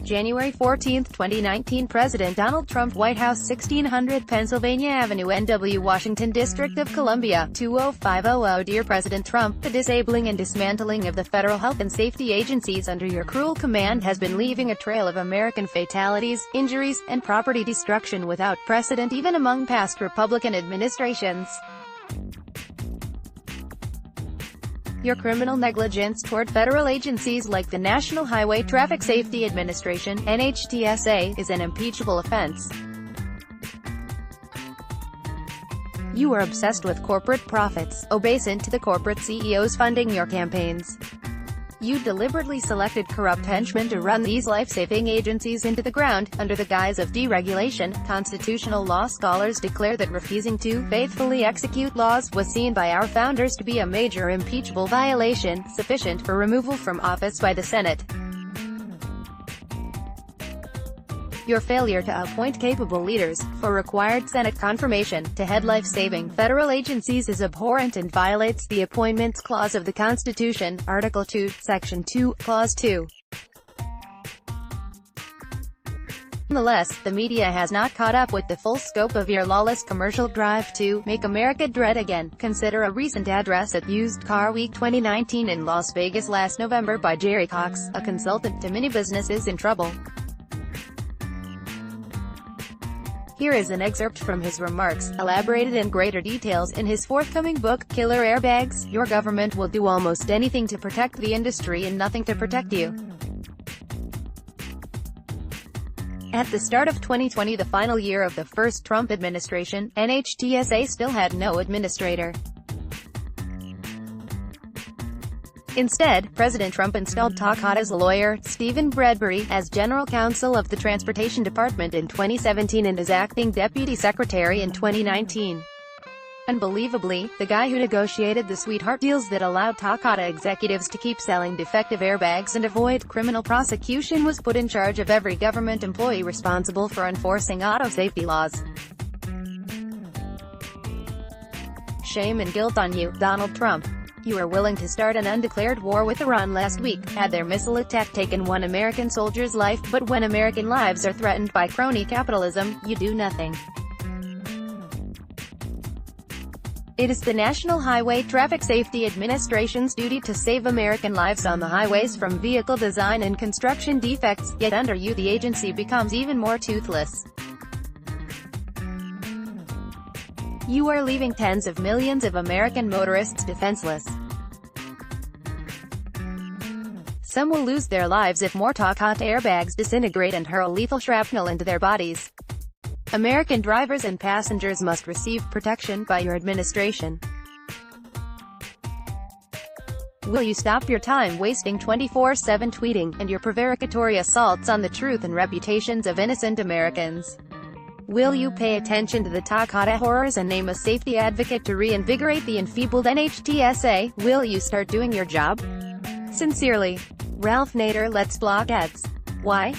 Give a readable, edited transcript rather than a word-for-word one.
January 14, 2019 President Donald Trump, White House, 1600 Pennsylvania Avenue, NWWashington, District of Columbia, 20500. Dear President Trump, the disabling and dismantling of the federal health and safety agencies under your cruel command has been leaving a trail of American fatalities, injuries, and property destruction without precedent even among past Republican administrations. Your criminal negligence toward federal agencies like the National Highway Traffic Safety Administration, NHTSA, is an impeachable offense. You are obsessed with corporate profits, obeisant to the corporate CEOs funding your campaigns. You deliberately selected corrupt henchmen to run these life-saving agencies into the ground, under the guise of deregulation. Constitutional law scholars declare that refusing to faithfully execute laws was seen by our founders to be a major impeachable violation, sufficient for removal from office by the Senate. Your failure to appoint capable leaders, for required Senate confirmation, to head life-saving federal agencies is abhorrent and violates the Appointments Clause of the Constitution, Article 2, Section 2, Clause 2. Nonetheless, the media has not caught up with the full scope of your lawless commercial drive to make America dread again. Consider a recent address at Used Car Week 2019 in Las Vegas last November by Jerry Cox, a consultant to many businesses in trouble. Here is an excerpt from his remarks, elaborated in greater details in his forthcoming book, Killer Airbags. Your government will do almost anything to protect the industry and nothing to protect you. At the start of 2020, the final year of the first Trump administration, NHTSA still had no administrator. Instead, President Trump installed Takata's lawyer, Stephen Bradbury, as general counsel of the Transportation Department in 2017 and as acting deputy secretary in 2019. Unbelievably, the guy who negotiated the sweetheart deals that allowed Takata executives to keep selling defective airbags and avoid criminal prosecution was put in charge of every government employee responsible for enforcing auto safety laws. Shame and guilt on you, Donald Trump. You were willing to start an undeclared war with Iran last week, had their missile attack taken one American soldier's life, but when American lives are threatened by crony capitalism, you do nothing. It is the National Highway Traffic Safety Administration's duty to save American lives on the highways from vehicle design and construction defects, yet under you the agency becomes even more toothless. You are leaving tens of millions of American motorists defenseless. Some will lose their lives if more Takata airbags disintegrate and hurl lethal shrapnel into their bodies. American drivers and passengers must receive protection by your administration. Will you stop your time wasting 24/7 tweeting, and your prevaricatory assaults on the truth and reputations of innocent Americans? Will you pay attention to the Takata horrors and name a safety advocate to reinvigorate the enfeebled NHTSA? Will you start doing your job? Sincerely, Ralph Nader. Let's block ads. Why?